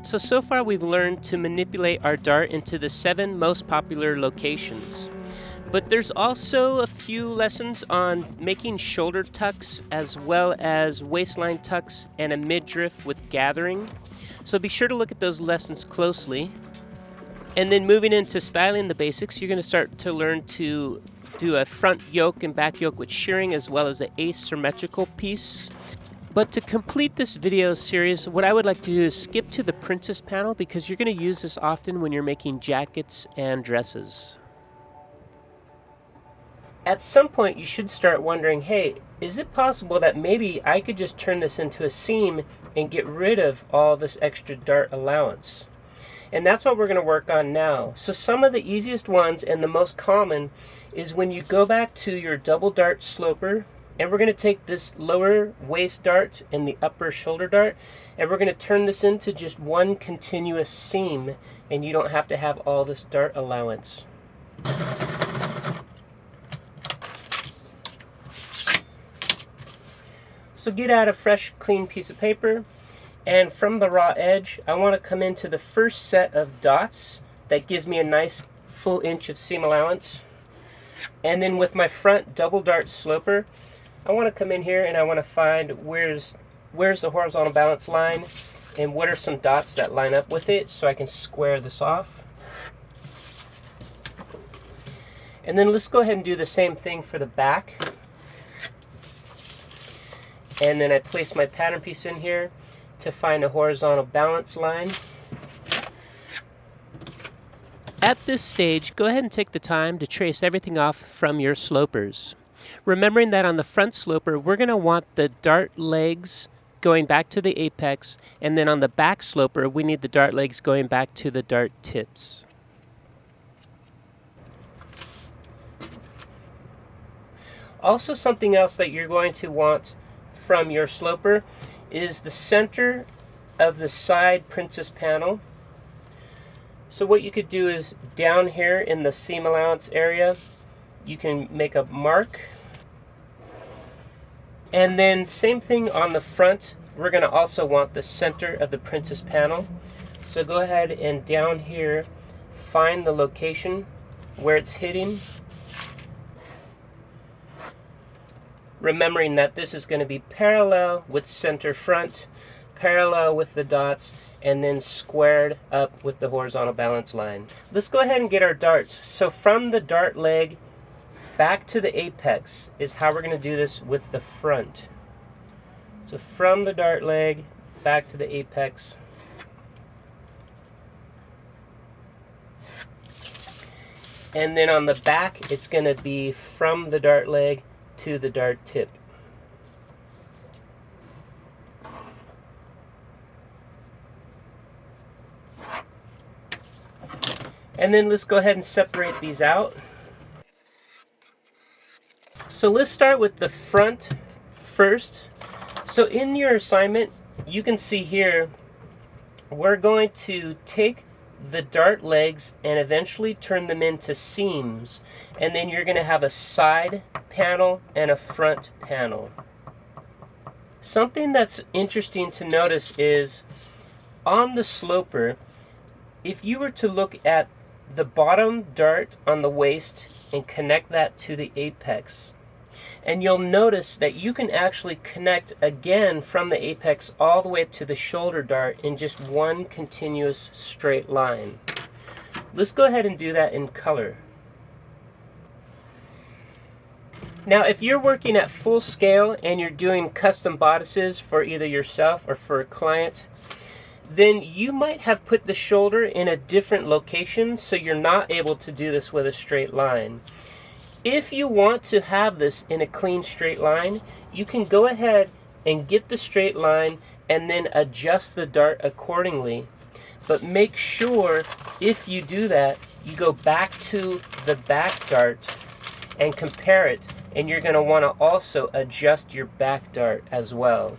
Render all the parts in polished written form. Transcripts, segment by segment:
So far we've learned to manipulate our dart into the 7 most popular locations. But there's also a few lessons on making shoulder tucks as well as waistline tucks and a midriff with gathering. So be sure to look at those lessons closely. And then moving into styling the basics, you're going to start to learn to do a front yoke and back yoke with shearing as well as an asymmetrical piece. But to complete this video series, what I would like to do is skip to the princess panel because you're going to use this often when you're making jackets and dresses. At some point you should start wondering, hey, is it possible that maybe I could just turn this into a seam and get rid of all this extra dart allowance? And that's what we're going to work on now. So some of the easiest ones and the most common is when you go back to your double dart sloper, and we're going to take this lower waist dart and the upper shoulder dart, and we're going to turn this into just one continuous seam, and you don't have to have all this dart allowance. So get out a fresh, clean piece of paper, and from the raw edge, I want to come into the first set of dots that gives me a nice full inch of seam allowance. And then with my front double dart sloper, I want to come in here and I want to find where's the horizontal balance line and what are some dots that line up with it so I can square this off. And then let's go ahead and do the same thing for the back. And then I place my pattern piece in here to find a horizontal balance line. At this stage, go ahead and take the time to trace everything off from your slopers. Remembering that on the front sloper, we're going to want the dart legs going back to the apex, and then on the back sloper, we need the dart legs going back to the dart tips. Also, something else that you're going to want from your sloper is the center of the side princess panel. So what you could do is down here in the seam allowance area, you can make a mark. And then same thing on the front, we're going to also want the center of the princess panel. So go ahead and down here, find the location where it's hitting. Remembering that this is going to be parallel with center front, parallel with the dots, and then squared up with the horizontal balance line. Let's go ahead and get our darts. So from the dart leg back to the apex is how we're going to do this with the front. So from the dart leg back to the apex. And then on the back, it's going to be from the dart leg to the dart tip. And then let's go ahead and separate these out. So let's start with the front first. So in your assignment, you can see here, we're going to take the dart legs and eventually turn them into seams, and then you're going to have a side panel and a front panel. Something that's interesting to notice is on the sloper, if you were to look at the bottom dart on the waist and connect that to the apex, and you'll notice that you can actually connect again from the apex all the way up to the shoulder dart in just one continuous straight line. Let's go ahead and do that in color. Now if you're working at full scale and you're doing custom bodices for either yourself or for a client, then you might have put the shoulder in a different location so you're not able to do this with a straight line. If you want to have this in a clean straight line, you can go ahead and get the straight line and then adjust the dart accordingly. But make sure if you do that, you go back to the back dart and compare it, and you're going to want to also adjust your back dart as well.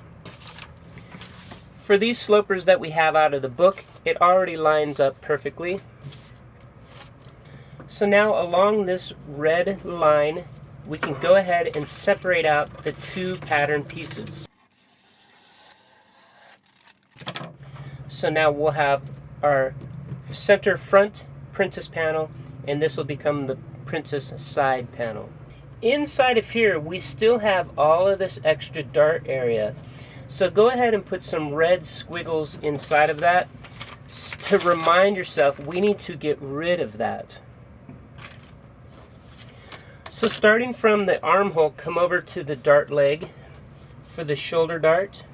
For these slopers that we have out of the book, it already lines up perfectly. So now along this red line, we can go ahead and separate out the two pattern pieces. So now we'll have our center front princess panel, and this will become the princess side panel. Inside of here, we still have all of this extra dart area. So go ahead and put some red squiggles inside of that to remind yourself we need to get rid of that. So starting from the armhole, come over to the dart leg for the shoulder dart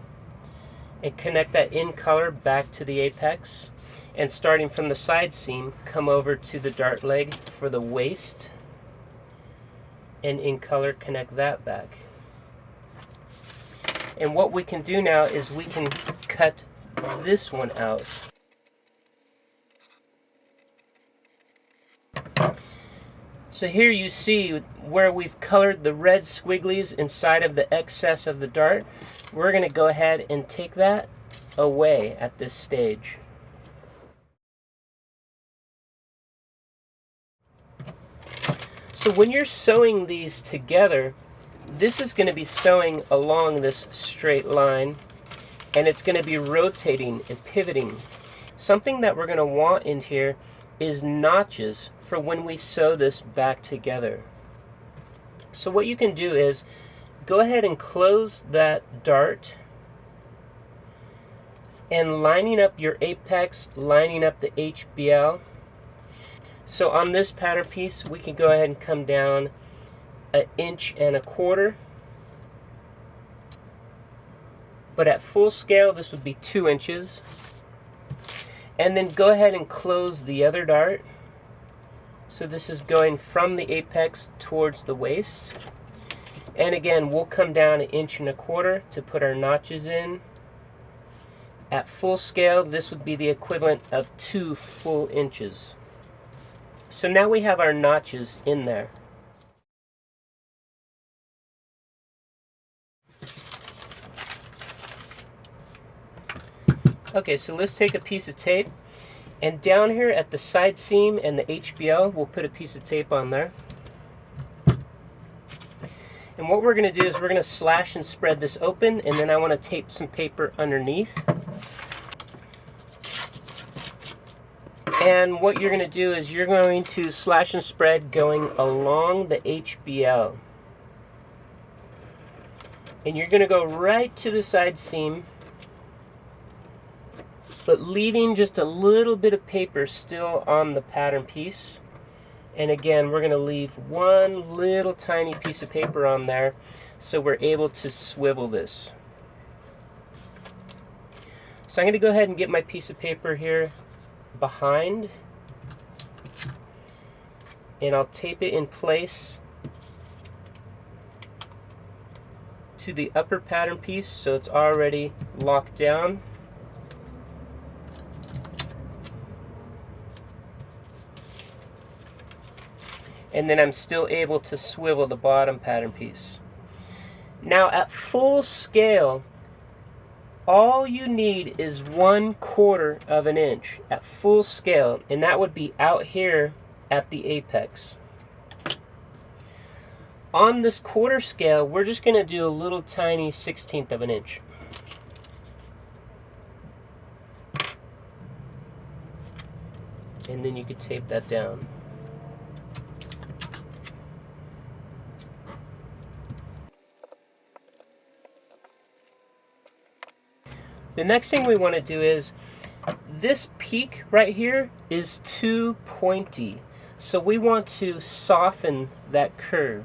and connect that in color back to the apex. And starting from the side seam, come over to the dart leg for the waist and in color connect that back. And what we can do now is we can cut this one out. So here you see where we've colored the red squigglies inside of the excess of the dart. We're going to go ahead and take that away at this stage. So when you're sewing these together, this is going to be sewing along this straight line, and it's going to be rotating and pivoting. Something that we're going to want in here is notches for when we sew this back together. So what you can do is go ahead and close that dart and lining up your apex, lining up the HBL. So on this pattern piece, we can go ahead and come down 1.25 inches. But at full scale, this would be 2 inches. And then go ahead and close the other dart. So this is going from the apex towards the waist. And again, we'll come down 1.25 inches to put our notches in. At full scale, this would be the equivalent of 2 full inches. So now we have our notches in there. Okay, so let's take a piece of tape, and down here at the side seam and the HBL, we'll put a piece of tape on there. And what we're going to do is we're going to slash and spread this open, and then I want to tape some paper underneath. And what you're going to do is you're going to slash and spread going along the HBL. And you're going to go right to the side seam, but leaving just a little bit of paper still on the pattern piece. And again, we're going to leave one little tiny piece of paper on there so we're able to swivel this. So I'm going to go ahead and get my piece of paper here behind, and I'll tape it in place to the upper pattern piece so it's already locked down. And then I'm still able to swivel the bottom pattern piece. Now at full scale, all you need is 1/4 inch at full scale, and that would be out here at the apex. On this quarter scale, we're just going to do a little tiny 1/16 inch. And then you could tape that down. The next thing we want to do is, this peak right here is too pointy. So we want to soften that curve.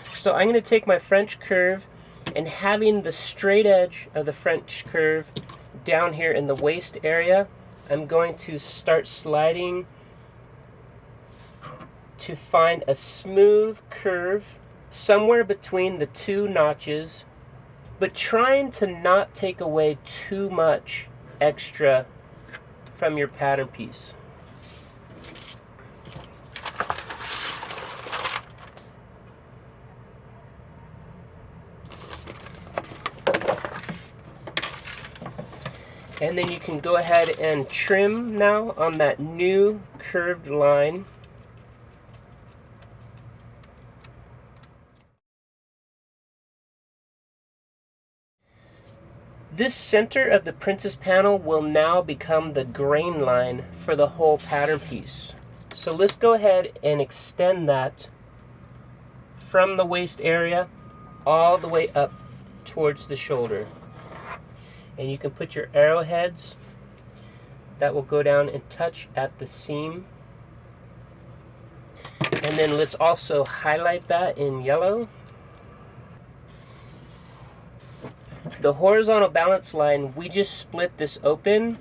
So I'm going to take my French curve, and having the straight edge of the French curve down here in the waist area, I'm going to start sliding to find a smooth curve somewhere between the two notches, but trying to not take away too much extra from your pattern piece. And then you can go ahead and trim now on that new curved line. This center of the princess panel will now become the grain line for the whole pattern piece. So let's go ahead and extend that from the waist area all the way up towards the shoulder. And you can put your arrowheads that will go down and touch at the seam. And then let's also highlight that in yellow. The horizontal balance line, we just split this open,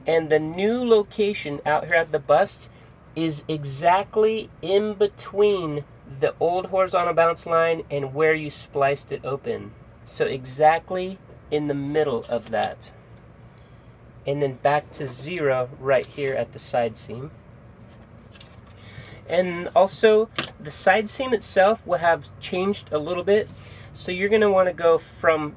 and the new location out here at the bust is exactly in between the old horizontal balance line and where you spliced it open. So exactly in the middle of that. And then back to 0 right here at the side seam. And also the side seam itself will have changed a little bit. So you're going to want to go from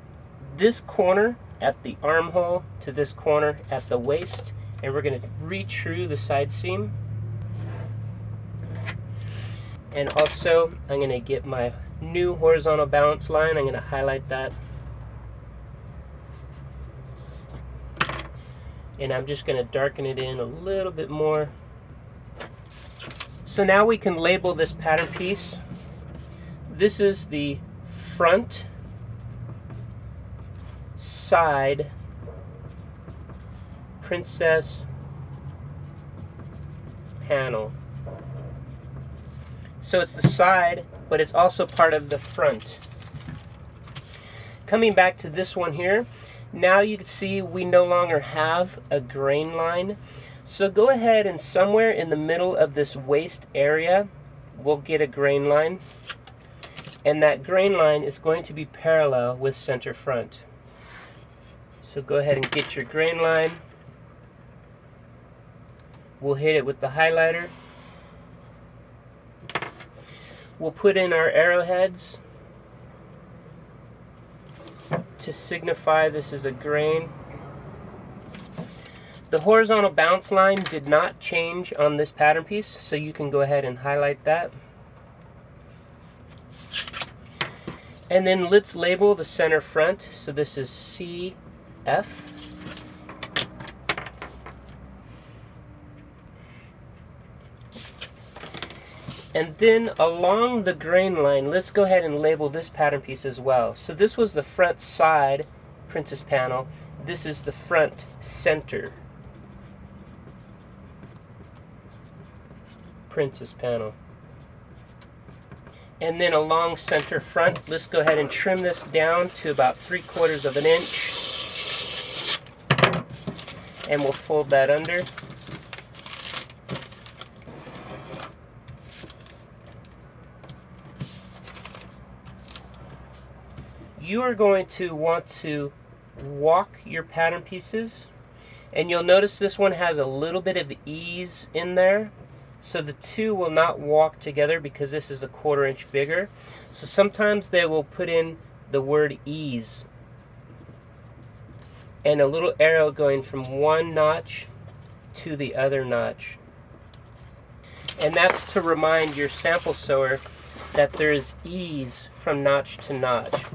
this corner at the armhole to this corner at the waist, and we're going to retrue the side seam. And also I'm going to get my new horizontal balance line. I'm going to highlight that, and I'm just going to darken it in a little bit more. So now we can label this pattern piece. This is the front side princess panel. So it's the side, but it's also part of the front. Coming back to this one here, now you can see we no longer have a grain line. So go ahead and somewhere in the middle of this waist area, we'll get a grain line. And that grain line is going to be parallel with center front. So go ahead and get your grain line. We'll hit it with the highlighter. We'll put in our arrowheads to signify this is a grain. The horizontal bounce line did not change on this pattern piece, so you can go ahead and highlight that. And then let's label the center front. So this is CF. And then along the grain line, let's go ahead and label this pattern piece as well. So this was the front side princess panel. This is the front center princess panel. And then along center front, let's go ahead and trim this down to about 3/4 of an inch. And we'll fold that under. You are going to want to walk your pattern pieces, and you'll notice this one has a little bit of ease in there. So the two will not walk together because this is a 1/4 inch bigger. So sometimes they will put in the word ease and a little arrow going from one notch to the other notch. And that's to remind your sample sewer that there is ease from notch to notch,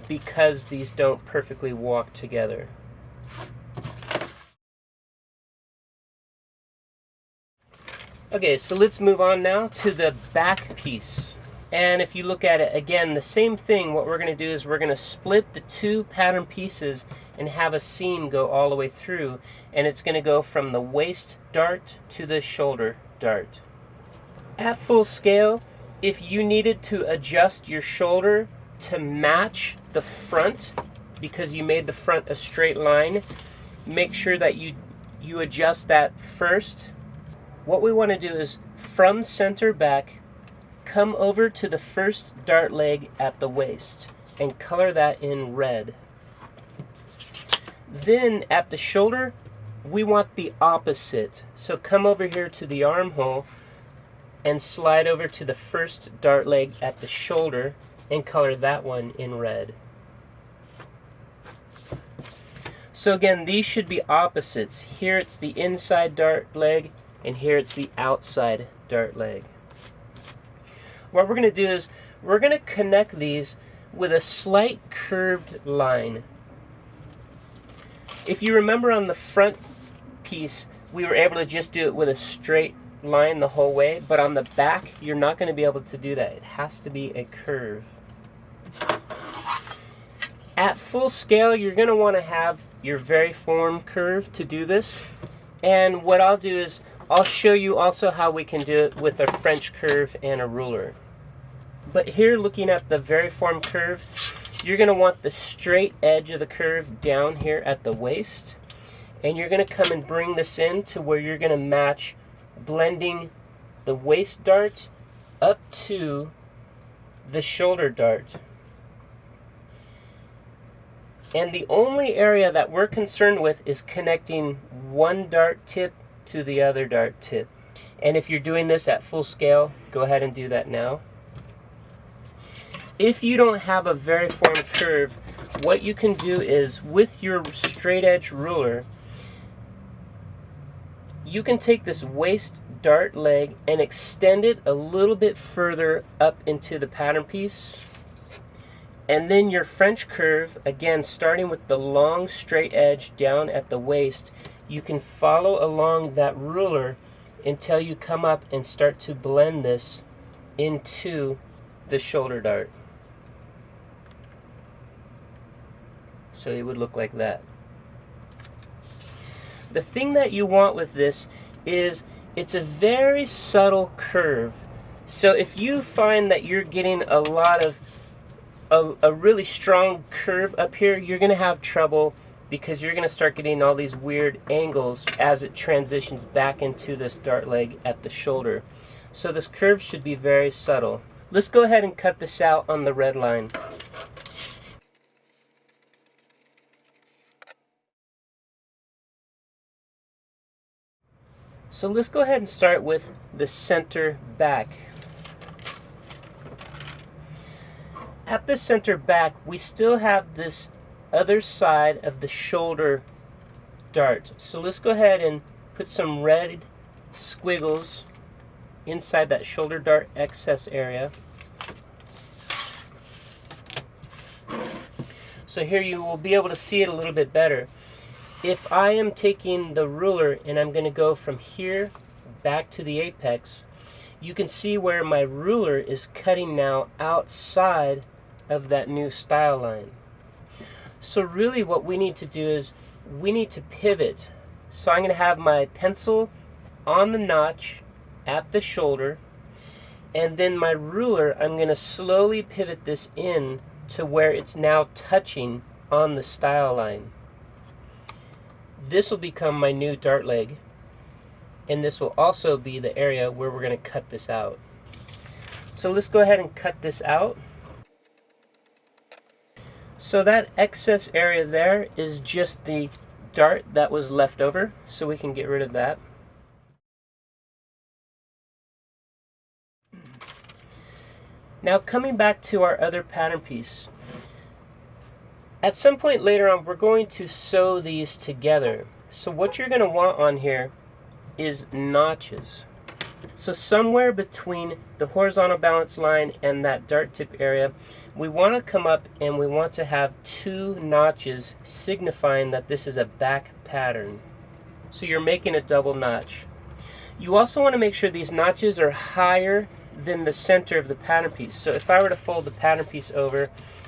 because these don't perfectly walk together. Okay, so let's move on now to the back piece. And if you look at it again, the same thing. What we're going to do is we're going to split the two pattern pieces and have a seam go all the way through, and it's going to go from the waist dart to the shoulder dart. At full scale, if you needed to adjust your shoulder to match the front, because you made the front a straight line, make sure that you adjust that first. What we want to do is from center back, come over to the first dart leg at the waist and color that in red. Then at the shoulder, we want the opposite. So come over here to the armhole and slide over to the first dart leg at the shoulder and color that one in red. So again, these should be opposites. Here it's the inside dart leg, and here it's the outside dart leg. What we're going to do is we're going to connect these with a slight curved line. If you remember on the front piece, we were able to just do it with a straight line the whole way, but on the back, you're not going to be able to do that. It has to be a curve. At full scale, you're going to want to have your variform curve to do this. And what I'll do is I'll show you also how we can do it with a French curve and a ruler. But here, looking at the variform curve, you're going to want the straight edge of the curve down here at the waist. And you're going to come and bring this in to where you're going to match blending the waist dart up to the shoulder dart. And the only area that we're concerned with is connecting one dart tip to the other dart tip. And if you're doing this at full scale, go ahead and do that now. If you don't have a variform curve, what you can do is with your straight edge ruler, you can take this waist dart leg and extend it a little bit further up into the pattern piece. And then your French curve, again starting with the long straight edge down at the waist, you can follow along that ruler until you come up and start to blend this into the shoulder dart. So it would look like that. The thing that you want with this is it's a very subtle curve. So if you find that you're getting a lot of a really strong curve up here, you're going to have trouble because you're going to start getting all these weird angles as it transitions back into this dart leg at the shoulder. So this curve should be very subtle. Let's go ahead and cut this out on the red line. So let's go ahead and start with the center back. At the center back, we still have this other side of the shoulder dart. So let's go ahead and put some red squiggles inside that shoulder dart excess area. So here you will be able to see it a little bit better. If I am taking the ruler and I'm going to go from here back to the apex, you can see where my ruler is cutting now outside of that new style line. So really what we need to do is we need to pivot. So I'm going to have my pencil on the notch at the shoulder, and then my ruler, I'm going to slowly pivot this in to where it's now touching on the style line. This will become my new dart leg, and this will also be the area where we're going to cut this out. So let's go ahead and cut this out. So that excess area there is just the dart that was left over, so we can get rid of that. Now coming back to our other pattern piece. At some point later on, we're going to sew these together. So what you're going to want on here is notches. So somewhere between the horizontal balance line and that dart tip area, we want to come up and we want to have two notches signifying that this is a back pattern. So you're making a double notch. You also want to make sure these notches are higher than the center of the pattern piece. So if I were to fold the pattern piece over,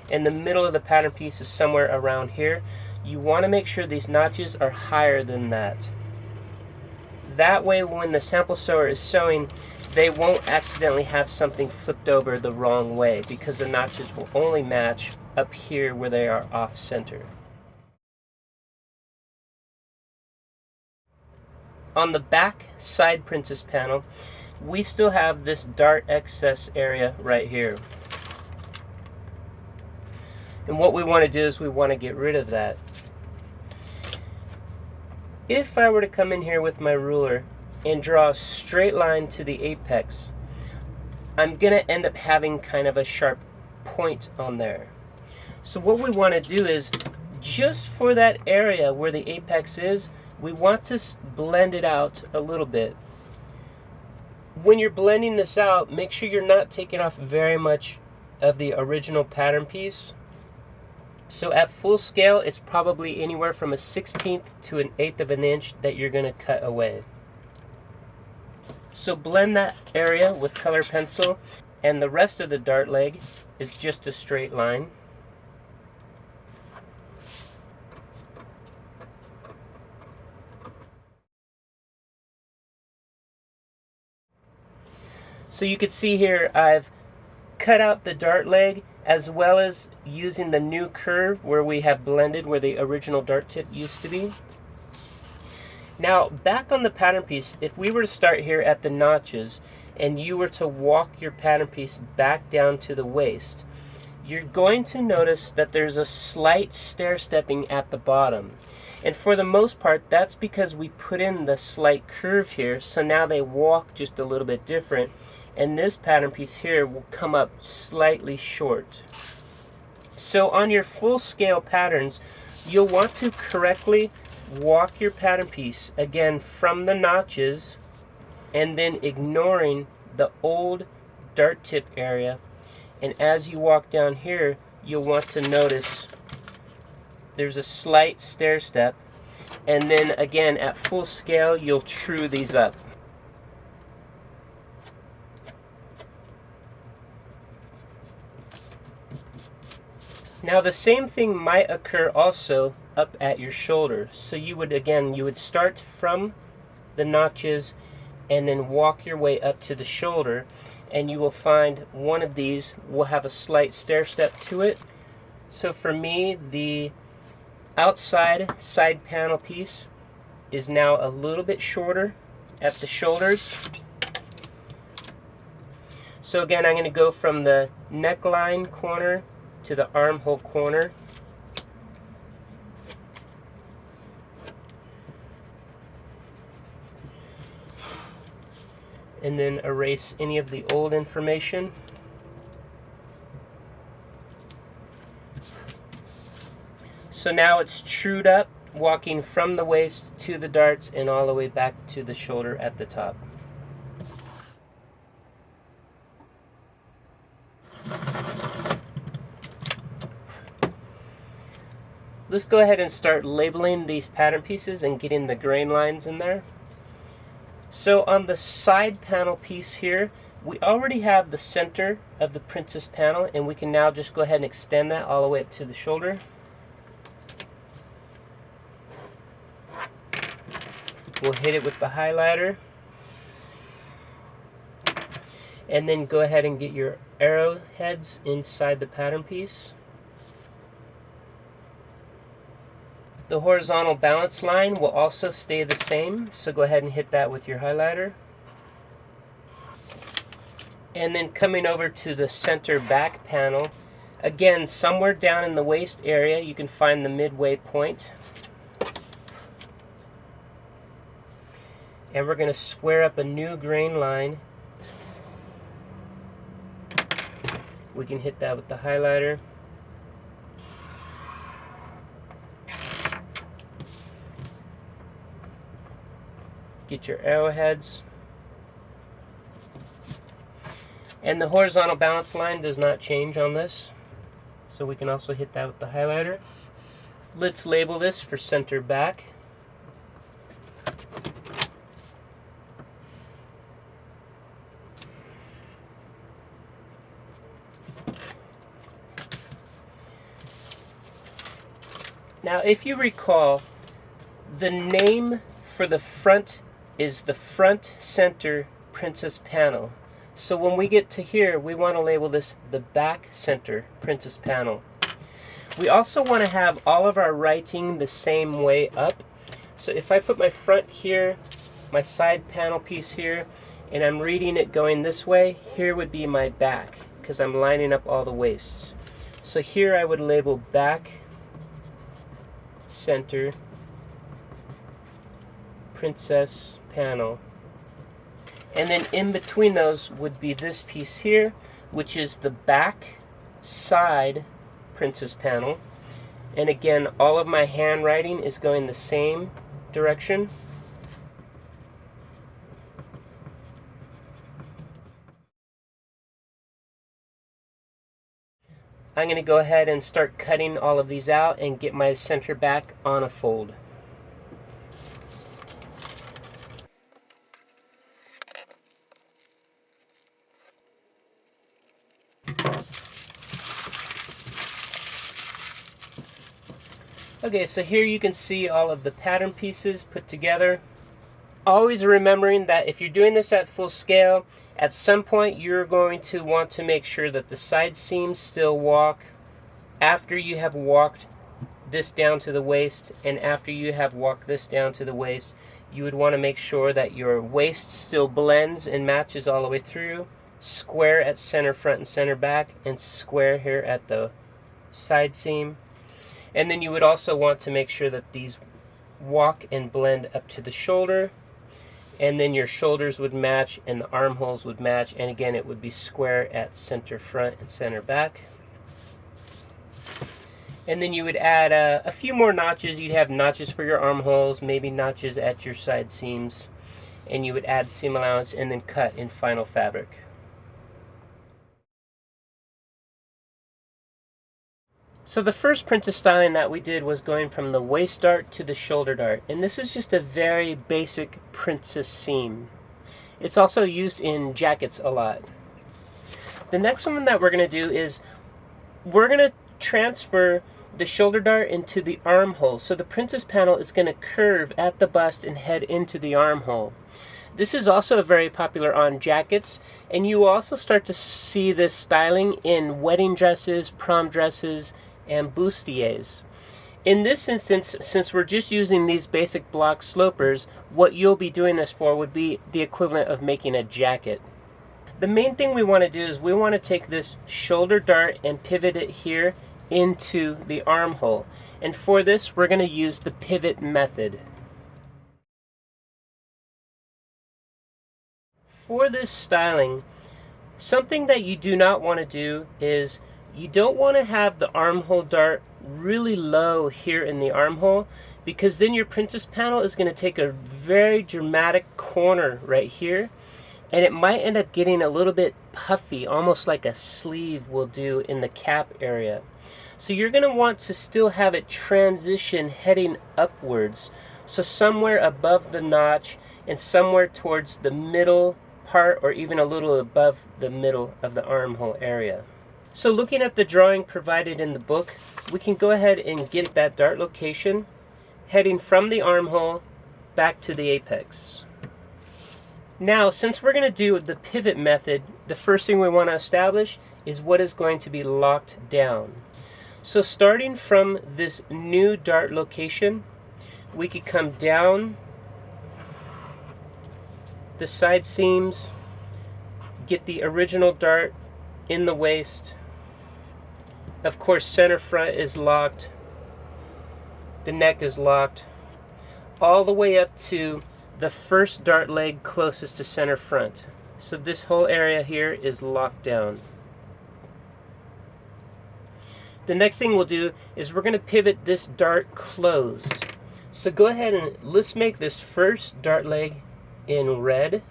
and the middle of the pattern piece is somewhere around here, you want to make sure these notches are higher than that. That way when the sample sewer is sewing, they won't accidentally have something flipped over the wrong way, because the notches will only match up here where they are off center. On the back side princess panel, we still have this dart excess area right here. And what we want to do is we want to get rid of that. If I were to come in here with my ruler and draw a straight line to the apex, I'm going to end up having kind of a sharp point on there. So what we want to do is, just for that area where the apex is, we want to blend it out a little bit. When you're blending this out, make sure you're not taking off very much of the original pattern piece. So at full scale, it's probably anywhere from a 1/16 to an 1/8 of an inch that you're going to cut away. So blend that area with color pencil, and the rest of the dart leg is just a straight line. So you can see here I've cut out the dart leg as well as using the new curve where we have blended where the original dart tip used to be. Now back on the pattern piece, if we were to start here at the notches and you were to walk your pattern piece back down to the waist, you're going to notice that there's a slight stair stepping at the bottom. And for the most part, that's because we put in the slight curve here, so now they walk just a little bit different. And this pattern piece here will come up slightly short. So on your full scale patterns, you'll want to correctly walk your pattern piece again from the notches and then ignoring the old dart tip area. And as you walk down here, you'll want to notice there's a slight stair step. And then again, at full scale, you'll true these up. Now the same thing might occur also up at your shoulder. So you would start from the notches and then walk your way up to the shoulder, and you will find one of these will have a slight stair step to it. So for me, the outside side panel piece is now a little bit shorter at the shoulders. So again, I'm going to go from the neckline corner to the armhole corner. And then erase any of the old information. So now it's trued up, walking from the waist to the darts and all the way back to the shoulder at the top. Let's go ahead and start labeling these pattern pieces and getting the grain lines in there. So on the side panel piece here, we already have the center of the princess panel, and we can now just go ahead and extend that all the way up to the shoulder. We'll hit it with the highlighter. And then go ahead and get your arrowheads inside the pattern piece. The horizontal balance line will also stay the same, so go ahead and hit that with your highlighter. And then coming over to the center back panel, again, somewhere down in the waist area, you can find the midway point. And we're going to square up a new grain line. We can hit that with the highlighter. Get your arrowheads. And the horizontal balance line does not change on this, so we can also hit that with the highlighter. Let's label this for center back. Now if you recall, the name for the front is the front center princess panel. So when we get to here, we want to label this the back center princess panel. We also want to have all of our writing the same way up. So if I put my front here, my side panel piece here, and I'm reading it going this way, here would be my back, because I'm lining up all the waists. So here I would label back center princess panel. And then in between those would be this piece here, which is the back side princess panel. And again, all of my handwriting is going the same direction. I'm going to go ahead and start cutting all of these out and get my center back on a fold. Okay, so here you can see all of the pattern pieces put together. Always remembering that if you're doing this at full scale, at some point you're going to want to make sure that the side seams still walk after you have walked this down to the waist, and after you have walked this down to the waist, you would want to make sure that your waist still blends and matches all the way through, square at center front and center back, and square here at the side seam. And then you would also want to make sure that these walk and blend up to the shoulder, and then your shoulders would match and the armholes would match, and again it would be square at center front and center back. And then you would add a few more notches. You'd have notches for your armholes, maybe notches at your side seams, and you would add seam allowance and then cut in final fabric. So the first princess styling that we did was going from the waist dart to the shoulder dart, and this is just a very basic princess seam. It's also used in jackets a lot. The next one that we're going to do is we're going to transfer the shoulder dart into the armhole. So the princess panel is going to curve at the bust and head into the armhole. This is also very popular on jackets, and you will also start to see this styling in wedding dresses, prom dresses, and bustiers. In this instance, since we're just using these basic block slopers, what you'll be doing this for would be the equivalent of making a jacket. The main thing we want to do is we want to take this shoulder dart and pivot it here into the armhole. And for this, we're going to use the pivot method. For this styling, something that you do not want to do is you don't want to have the armhole dart really low here in the armhole, because then your princess panel is going to take a very dramatic corner right here, and it might end up getting a little bit puffy, almost like a sleeve will do in the cap area. So you're going to want to still have it transition heading upwards, so somewhere above the notch and somewhere towards the middle part, or even a little above the middle of the armhole area. So looking at the drawing provided in the book, we can go ahead and get that dart location heading from the armhole back to the apex. Now, since we're going to do the pivot method, the first thing we want to establish is what is going to be locked down. So starting from this new dart location, we could come down the side seams, get the original dart in the waist. Of course, center front is locked, the neck is locked, all the way up to the first dart leg closest to center front. So this whole area here is locked down. The next thing we'll do is we're going to pivot this dart closed. So go ahead and let's make this first dart leg in red,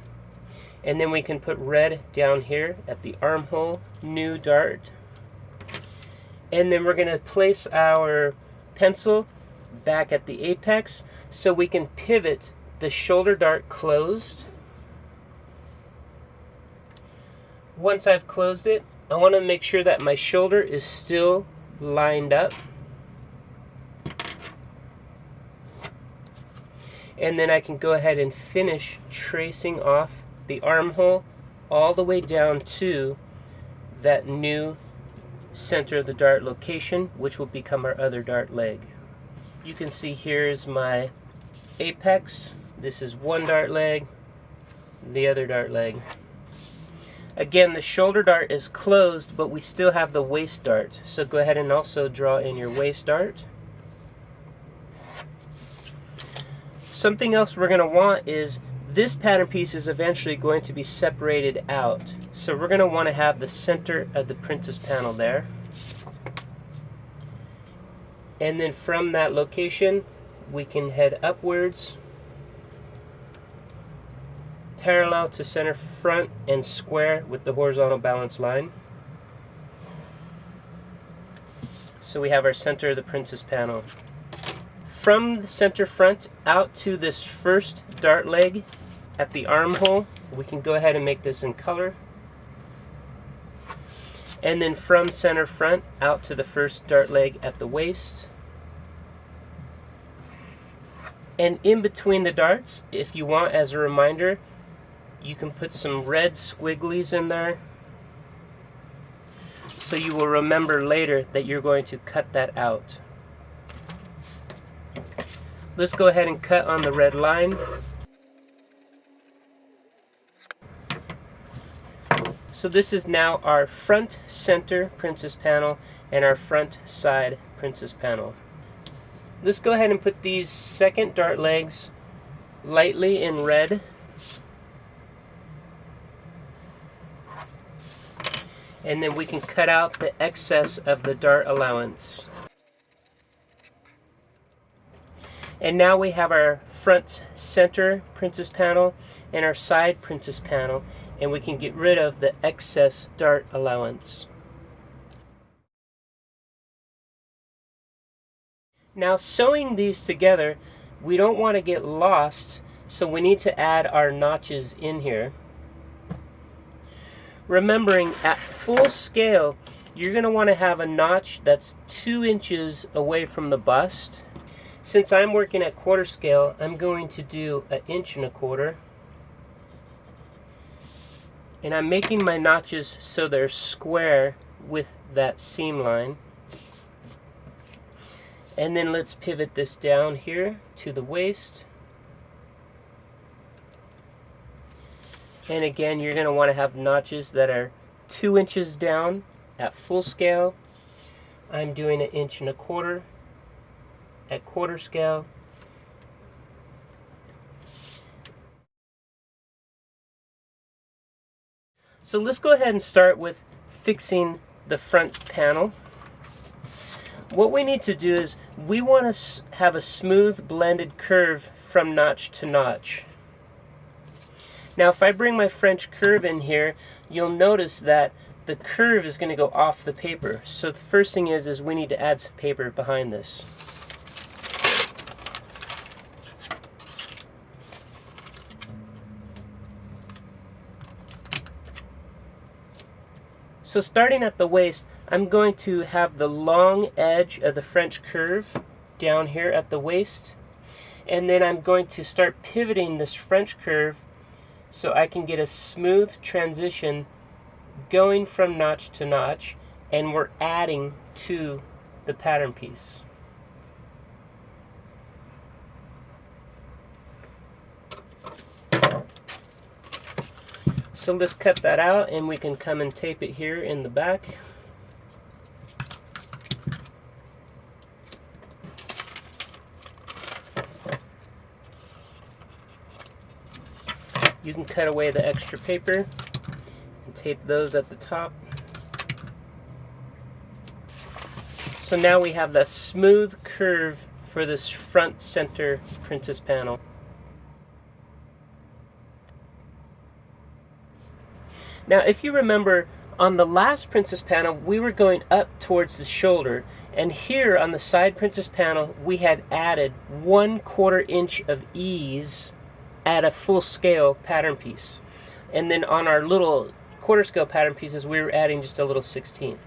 and then we can put red down here at the armhole, new dart. And then we're going to place our pencil back at the apex so we can pivot the shoulder dart closed. Once I've closed it, I want to make sure that my shoulder is still lined up. And then I can go ahead and finish tracing off the armhole all the way down to that new center of the dart location, which will become our other dart leg. You can see here's my apex. This is one dart leg, the other dart leg. Again, the shoulder dart is closed, but we still have the waist dart. So go ahead and also draw in your waist dart. Something else we're going to want is this pattern piece is eventually going to be separated out. So we're going to want to have the center of the princess panel there. And then from that location, we can head upwards, parallel to center front and square with the horizontal balance line. So we have our center of the princess panel. From the center front out to this first dart leg at the armhole, we can go ahead and make this in color. And then from center front out to the first dart leg at the waist. And in between the darts, if you want, as a reminder, you can put some red squigglies in there, so you will remember later that you're going to cut that out. Let's go ahead and cut on the red line. So this is now our front center princess panel and our front side princess panel. Let's go ahead and put these second dart legs lightly in red. And then we can cut out the excess of the dart allowance. And now we have our front center princess panel and our side princess panel, and we can get rid of the excess dart allowance. Now, sewing these together, we don't want to get lost, so we need to add our notches in here. Remembering, at full scale, you're going to want to have a notch that's 2 inches away from the bust. Since I'm working at quarter scale, I'm going to do 1 1/4 inches. And I'm making my notches so they're square with that seam line. And then let's pivot this down here to the waist. And again, you're going to want to have notches that are 2 inches down at full scale. I'm doing 1 1/4 inches at quarter scale. So let's go ahead and start with fixing the front panel. What we need to do is we want to have a smooth blended curve from notch to notch. Now if I bring my French curve in here, you'll notice that the curve is going to go off the paper. So the first thing is we need to add some paper behind this. So starting at the waist, I'm going to have the long edge of the French curve down here at the waist, and then I'm going to start pivoting this French curve so I can get a smooth transition going from notch to notch, and we're adding to the pattern piece. So let's cut that out, and we can come and tape it here in the back. You can cut away the extra paper and tape those at the top. So now we have that smooth curve for this front center princess panel. Now if you remember, on the last princess panel we were going up towards the shoulder, and here on the side princess panel we had added 1/4 inch of ease at a full scale pattern piece. And then on our little quarter scale pattern pieces we were adding just a little 1/16.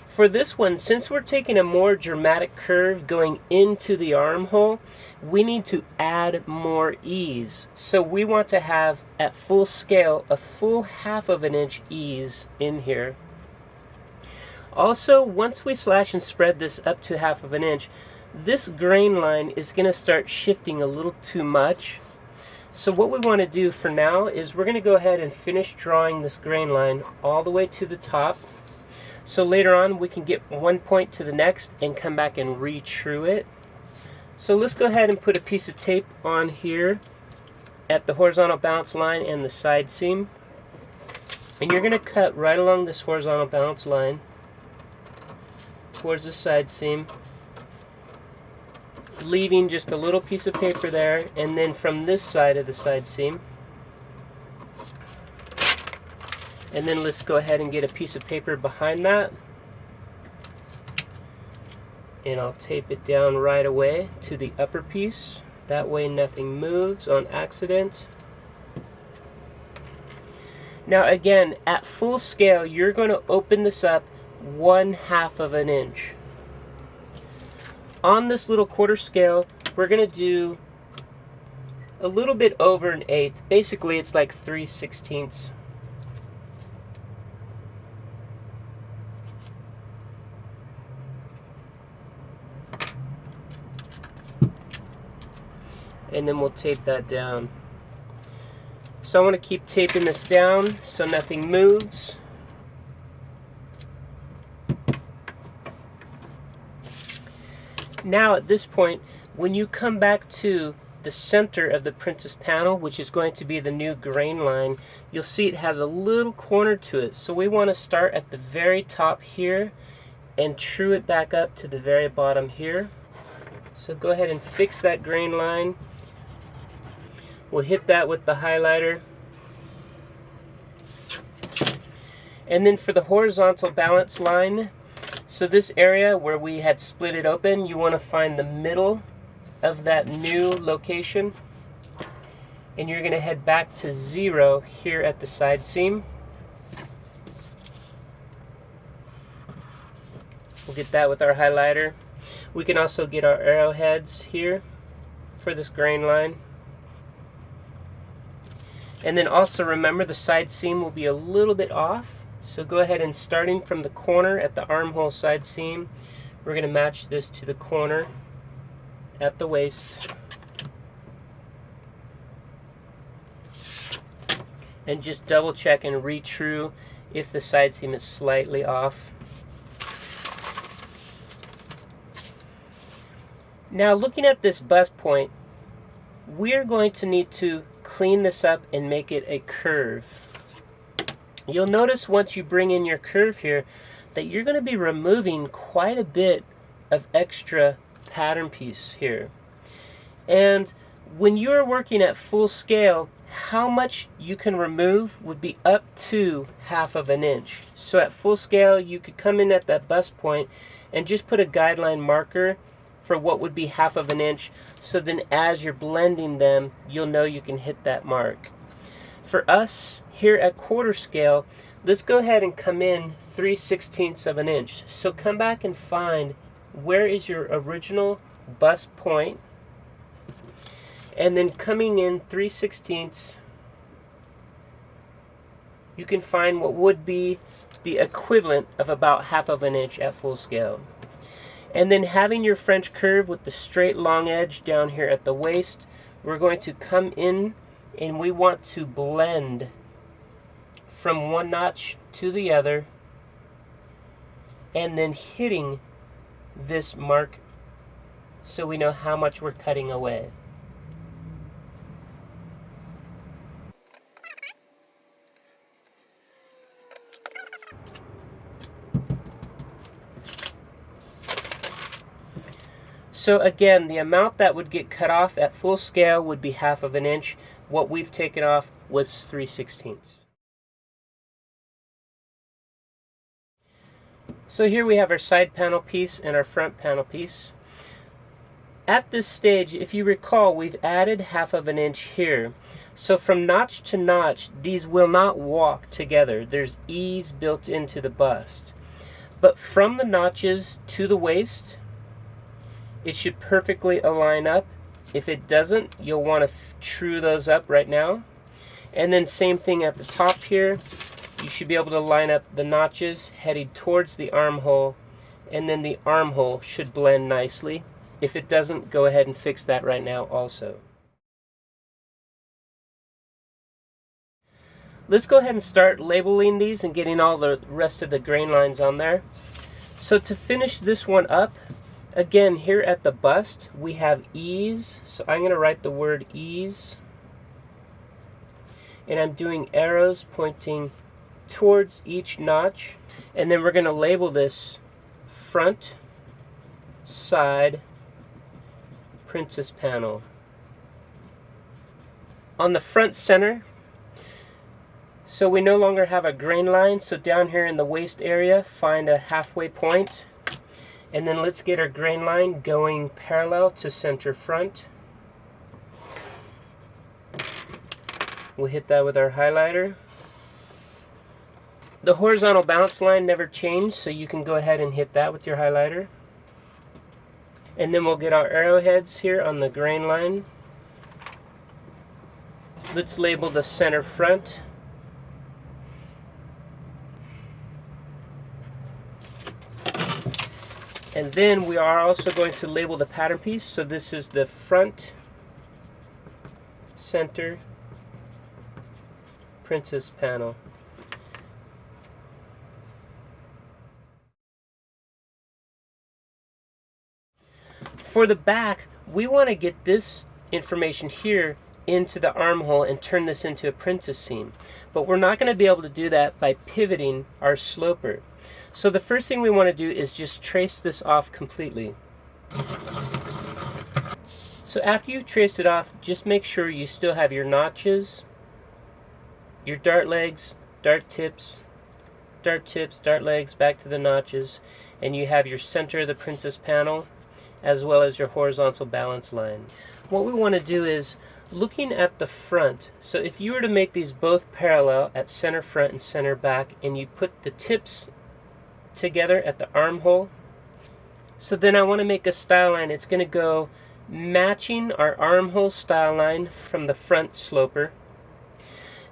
For this one, since we're taking a more dramatic curve going into the armhole, we need to add more ease. So we want to have at full scale a full 1/2 inch ease in here. Also, once we slash and spread this up to 1/2 inch, this grain line is going to start shifting a little too much. So what we want to do for now is we're going to go ahead and finish drawing this grain line all the way to the top. So later on we can get one point to the next and come back and re-true it. So let's go ahead and put a piece of tape on here at the horizontal balance line and the side seam. And you're going to cut right along this horizontal balance line towards the side seam, leaving just a little piece of paper there, and then from this side of the side seam. And then let's go ahead and get a piece of paper behind that. And I'll tape it down right away to the upper piece. That way nothing moves on accident. Now again, at full scale, you're going to open this up 1/2 of an inch. On this little quarter scale, we're going to do a little bit over 1/8. Basically, it's like 3/16. And then we'll tape that down. So I want to keep taping this down so nothing moves. Now at this point, when you come back to the center of the princess panel, which is going to be the new grain line, you'll see it has a little corner to it. So we want to start at the very top here and true it back up to the very bottom here. So go ahead and fix that grain line. We'll hit that with the highlighter. And then for the horizontal balance line, so this area where we had split it open, you want to find the middle of that new location. And you're going to head back to 0 here at the side seam. We'll get that with our highlighter. We can also get our arrowheads here for this grain line. And then also remember the side seam will be a little bit off. So go ahead and starting from the corner at the armhole side seam, we're going to match this to the corner at the waist. And just double check and re-true if the side seam is slightly off. Now looking at this bust point, we're going to need to clean this up and make it a curve. You'll notice once you bring in your curve here that you're going to be removing quite a bit of extra pattern piece here. And when you're working at full scale, how much you can remove would be up to 1/2 of an inch. So at full scale, you could come in at that bust point and just put a guideline marker for what would be 1/2 of an inch, so then as you're blending them, you'll know you can hit that mark. For us here at quarter scale, let's go ahead and come in 3/16 of an inch. So come back and find where is your original bust point, and then coming in 3/16, you can find what would be the equivalent of about 1/2 of an inch at full scale. And then having your French curve with the straight long edge down here at the waist, we're going to come in and we want to blend from one notch to the other and then hitting this mark so we know how much we're cutting away. So again, the amount that would get cut off at full scale would be 1/2 of an inch. What we've taken off was 3/16. So here we have our side panel piece and our front panel piece. At this stage, if you recall, we've added 1/2 of an inch here. So from notch to notch, these will not walk together. There's ease built into the bust. But from the notches to the waist, it should perfectly align up. If it doesn't, you'll want to true those up right now. And then same thing at the top here. You should be able to line up the notches heading towards the armhole, and then the armhole should blend nicely. If it doesn't, go ahead and fix that right now also. Let's go ahead and start labeling these and getting all the rest of the grain lines on there. So to finish this one up, again, here at the bust, we have ease. So I'm going to write the word ease. And I'm doing arrows pointing towards each notch. And then we're going to label this front, side, princess panel. On the front center, so we no longer have a grain line. So down here in the waist area, find a halfway point. And then let's get our grain line going parallel to center front. We'll hit that with our highlighter. The horizontal balance line never changed, so you can go ahead and hit that with your highlighter. And then we'll get our arrowheads here on the grain line. Let's label the center front. And then we are also going to label the pattern piece. So this is the front, center, princess panel. For the back, we want to get this information here into the armhole and turn this into a princess seam. But we're not going to be able to do that by pivoting our sloper. So the first thing we want to do is just trace this off completely. So after you've traced it off, just make sure you still have your notches, your dart legs, dart tips, dart legs, back to the notches, and you have your center of the princess panel, as well as your horizontal balance line. What we want to do is, looking at the front, so if you were to make these both parallel at center front and center back, and you put the tips together at the armhole, so then I want to make a style line. It's going to go matching our armhole style line from the front sloper,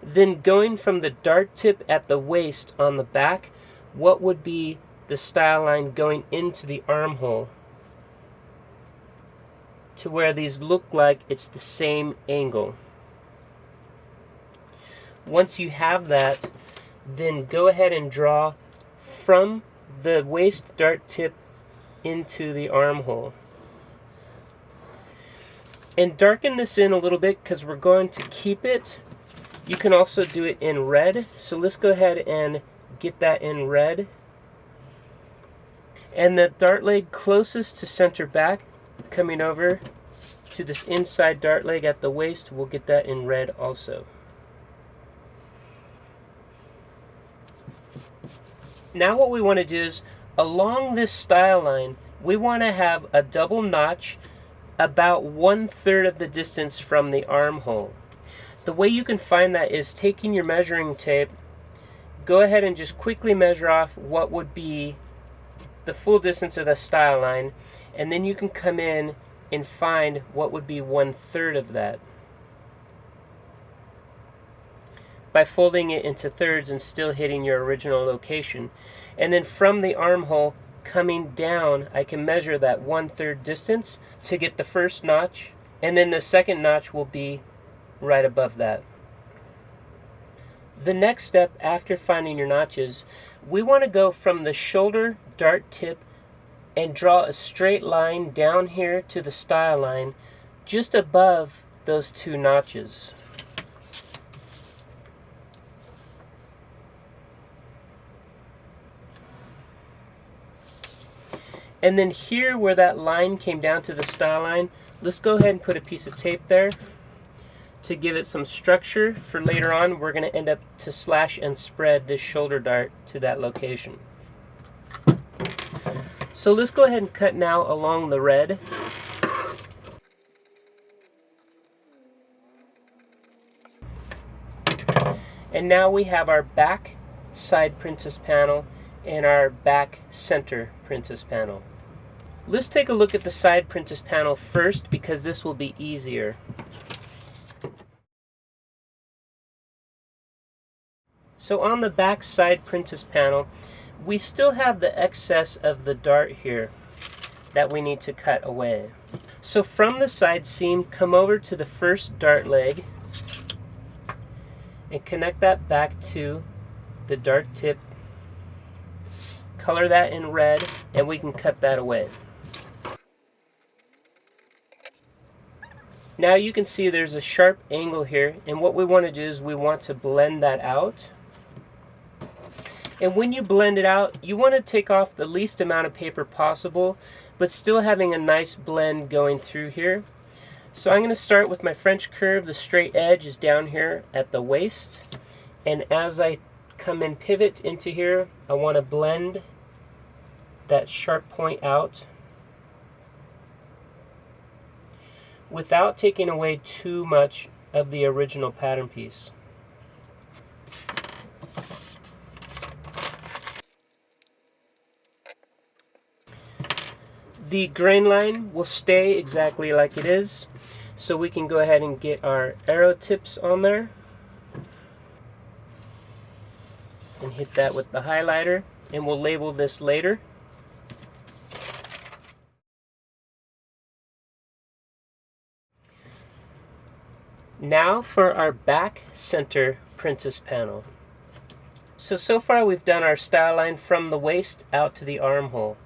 then going from the dart tip at the waist on the back, what would be the style line going into the armhole, to where these look like it's the same angle. Once you have that, then go ahead and draw from the waist dart tip into the armhole. And darken this in a little bit because we're going to keep it. You can also do it in red. So let's go ahead and get that in red. And the dart leg closest to center back, coming over to this inside dart leg at the waist, we'll get that in red also. Now what we want to do is, along this style line, we want to have a double notch about 1/3 of the distance from the armhole. The way you can find that is taking your measuring tape, go ahead and just quickly measure off what would be the full distance of the style line, and then you can come in and find what would be 1/3 of that by folding it into thirds and still hitting your original location. And then from the armhole coming down, I can measure that 1/3 distance to get the first notch, and then the second notch will be right above that. The next step after finding your notches, we want to go from the shoulder dart tip and draw a straight line down here to the style line just above those two notches. And then here where that line came down to the style line, let's go ahead and put a piece of tape there to give it some structure for later on. We're going to end up to slash and spread this shoulder dart to that location. So let's go ahead and cut now along the red. And now we have our back side princess panel and our back center princess panel. Let's take a look at the side princess panel first, because this will be easier. So on the back side princess panel, we still have the excess of the dart here that we need to cut away. So from the side seam, come over to the first dart leg and connect that back to the dart tip. Color that in red, and we can cut that away. Now you can see there's a sharp angle here, and what we want to do is we want to blend that out. And when you blend it out, you want to take off the least amount of paper possible, but still having a nice blend going through here. So I'm going to start with my French curve. The straight edge is down here at the waist, and as I come and pivot into here, I want to blend that sharp point out without taking away too much of the original pattern piece. The grain line will stay exactly like it is, so we can go ahead and get our arrow tips on there and hit that with the highlighter, and we'll label this later. Now for our back center princess panel. So far we've done our style line from the waist out to the armhole.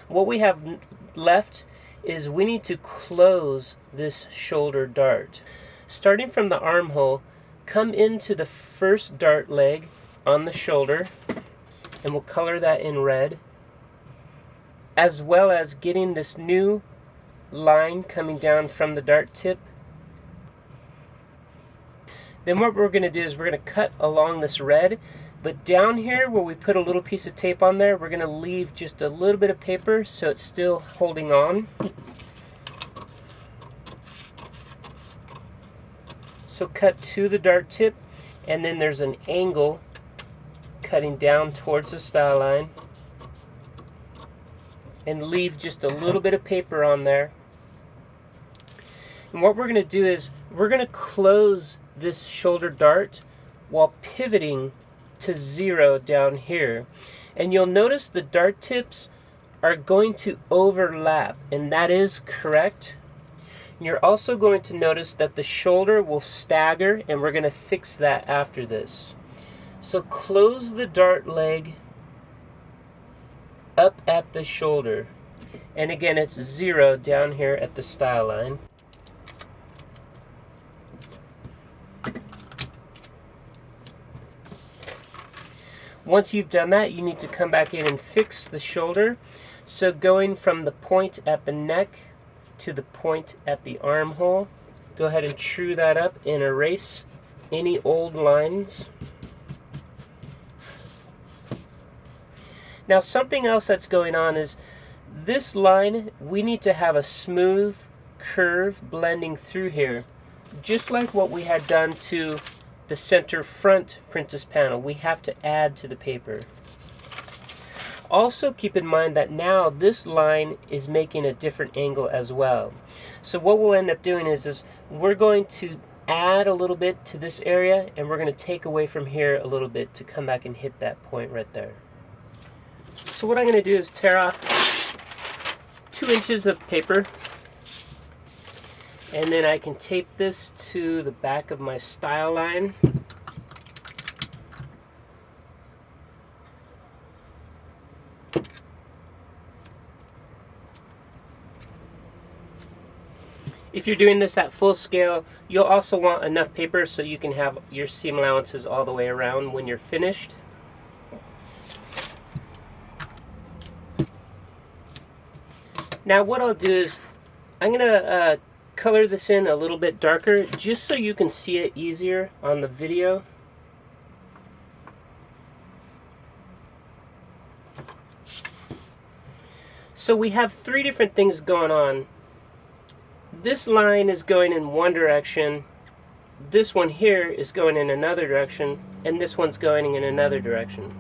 What we have left is we need to close this shoulder dart. Starting from the armhole, come into the first dart leg on the shoulder, and we'll color that in red, as well as getting this new line coming down from the dart tip. Then what we're going to do is we're going to cut along this red, but down here where we put a little piece of tape on there, we're going to leave just a little bit of paper so it's still holding on. So cut to the dart tip, and then there's an angle cutting down towards the style line, and leave just a little bit of paper on there. And what we're going to do is we're going to close this shoulder dart while pivoting to 0 down here, and you'll notice the dart tips are going to overlap, and that is correct. You're also going to notice that the shoulder will stagger, and we're going to fix that after this. So close the dart leg up at the shoulder, and again it's 0 down here at the style line. Once you've done that, you need to come back in and fix the shoulder. So going from the point at the neck to the point at the armhole, go ahead and true that up and erase any old lines. Now something else that's going on is this line, we need to have a smooth curve blending through here, just like what we had done to the center front princess panel. We have to add to the paper. Also keep in mind that now this line is making a different angle as well. So what we'll end up doing is we're going to add a little bit to this area, and we're going to take away from here a little bit to come back and hit that point right there. So what I'm going to do is tear off 2 inches of paper, and then I can tape this to the back of my style line. If you're doing this at full scale, you'll also want enough paper so you can have your seam allowances all the way around when you're finished. Now what I'll do is I'm going to color this in a little bit darker just so you can see it easier on the video. So we have 3 different things going on. This line is going in one direction, this one here is going in another direction, and this one's going in another direction.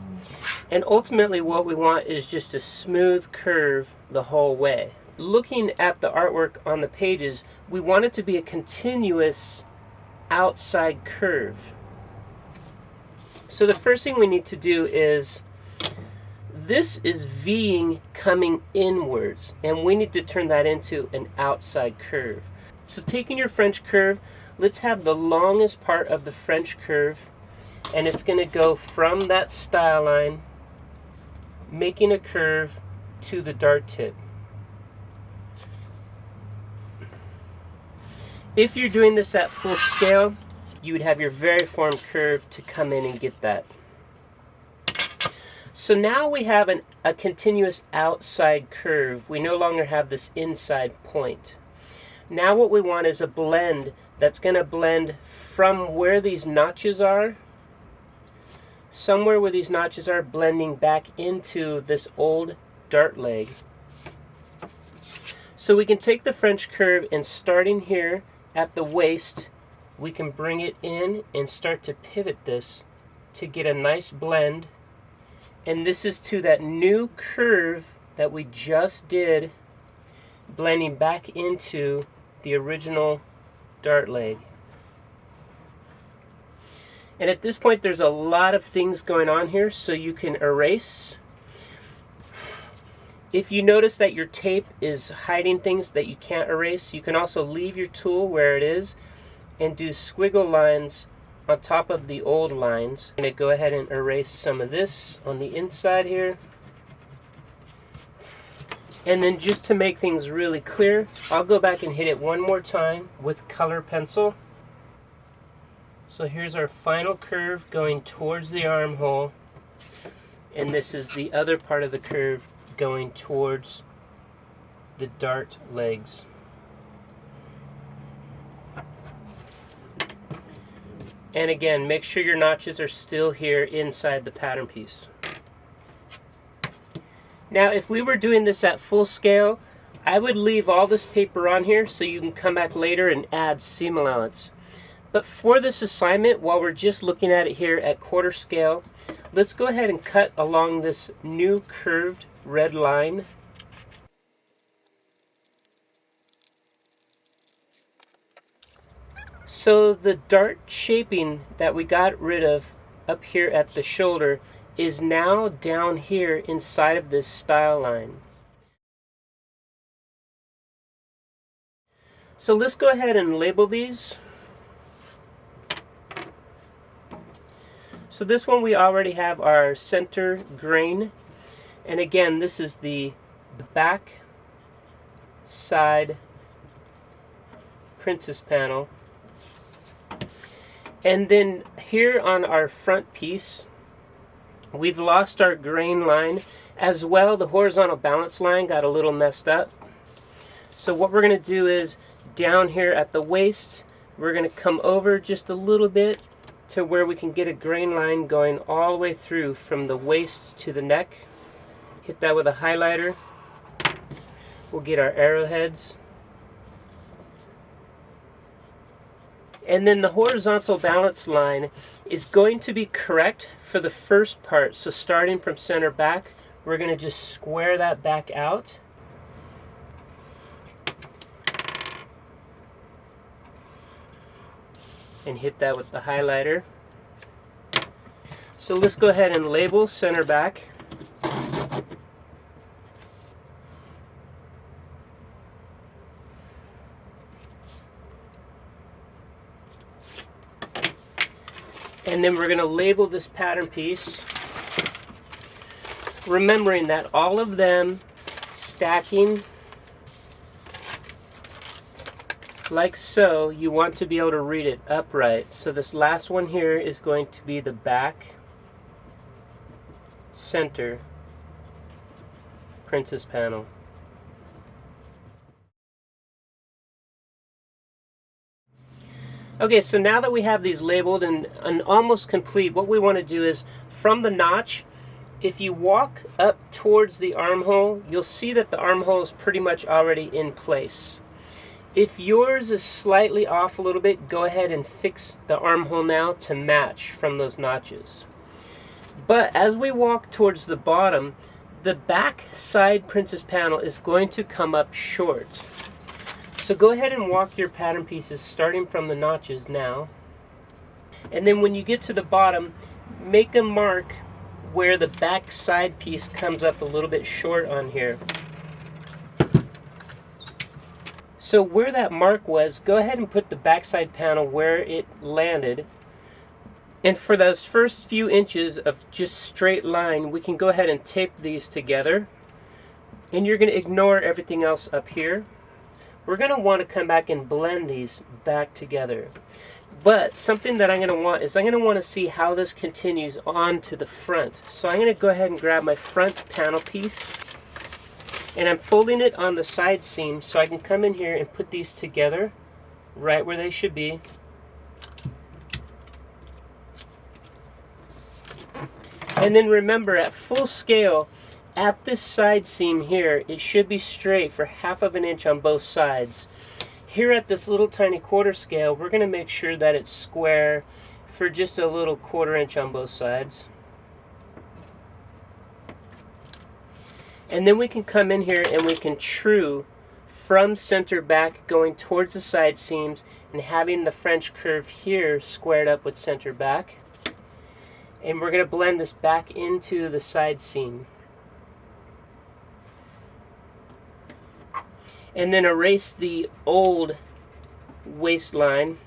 And ultimately what we want is just a smooth curve the whole way. Looking at the artwork on the pages, we want it to be a continuous outside curve. So the first thing we need to do is, this is V-ing coming inwards, and we need to turn that into an outside curve. So taking your French curve, let's have the longest part of the French curve, and it's going to go from that style line, making a curve to the dart tip. If you're doing this at full scale, you would have your very formed curve to come in and get that. So now we have a continuous outside curve. We no longer have this inside point. Now what we want is a blend that's going to blend from where these notches are, somewhere where these notches are, blending back into this old dart leg. So we can take the French curve and starting here at the waist, we can bring it in and start to pivot this to get a nice blend. And this is to that new curve that we just did, blending back into the original dart leg. And at this point there's a lot of things going on here, so you can erase. If you notice that your tape is hiding things that you can't erase, you can also leave your tool where it is and do squiggle lines on top of the old lines. I'm going to go ahead and erase some of this on the inside here. And then just to make things really clear, I'll go back and hit it one more time with color pencil. So here's our final curve going towards the armhole, and this is the other part of the curve going towards the dart legs. And again, make sure your notches are still here inside the pattern piece. Now if we were doing this at full scale, I would leave all this paper on here so you can come back later and add seam allowance. But for this assignment, while we're just looking at it here at quarter scale, let's go ahead and cut along this new curved red line. So the dart shaping that we got rid of up here at the shoulder is now down here inside of this style line. So let's go ahead and label these. So this one we already have our center grain, and again this is the back side princess panel. And then here on our front piece, we've lost our grain line as well. The horizontal balance line got a little messed up. So what we're going to do is down here at the waist, we're going to come over just a little bit to where we can get a grain line going all the way through from the waist to the neck. Hit that with a highlighter. We'll get our arrowheads. And then the horizontal balance line is going to be correct for the first part. So starting from center back, we're going to just square that back out. And hit that with the highlighter. So let's go ahead and label center back. And then we're going to label this pattern piece, remembering that all of them stacking like so, you want to be able to read it upright. So this last one here is going to be the back center princess panel. Okay, so now that we have these labeled and almost complete, what we want to do is from the notch, if you walk up towards the armhole, you'll see that the armhole is pretty much already in place. If yours is slightly off a little bit, go ahead and fix the armhole now to match from those notches. But as we walk towards the bottom, the back side princess panel is going to come up short. So go ahead and walk your pattern pieces starting from the notches now. And then when you get to the bottom, make a mark where the back side piece comes up a little bit short on here. So where that mark was, go ahead and put the backside panel where it landed. And for those first few inches of just straight line, we can go ahead and tape these together. And you're going to ignore everything else up here. We're going to want to come back and blend these back together. But something that I'm going to want is I'm going to want to see how this continues on to the front. So I'm going to go ahead and grab my front panel piece. And I'm folding it on the side seam so I can come in here and put these together right where they should be. And then remember, at full scale, at this side seam here, it should be straight for 1/2 inch on both sides. Here at this little tiny quarter scale, we're going to make sure that it's square for just a little 1/4 inch on both sides. And then we can come in here and we can true from center back, going towards the side seams and having the French curve here squared up with center back. And we're going to blend this back into the side seam. And then erase the old waistline.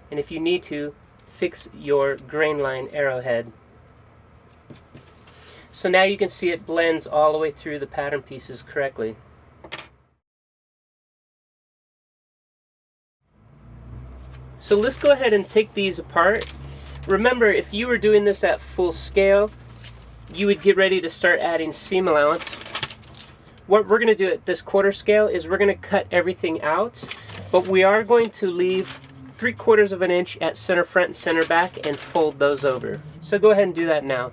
And if you need to, fix your grain line arrowhead. So now you can see it blends all the way through the pattern pieces correctly. So let's go ahead and take these apart. Remember, if you were doing this at full scale, you would get ready to start adding seam allowance. What we're going to do at this quarter scale is we're going to cut everything out, but we are going to leave 3/4 inch at center front and center back and fold those over. So go ahead and do that now.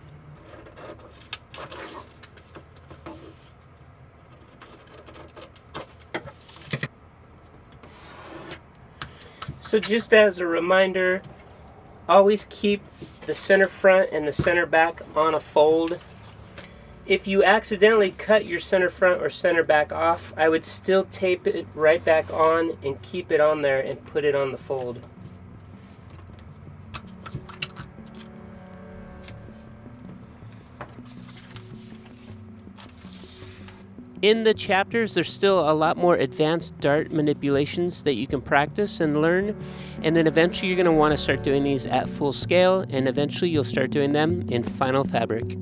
So just as a reminder, always keep the center front and the center back on a fold. If you accidentally cut your center front or center back off, I would still tape it right back on and keep it on there and put it on the fold. In the chapters, there's still a lot more advanced dart manipulations that you can practice and learn, and then eventually you're going to want to start doing these at full scale, and eventually you'll start doing them in final fabric.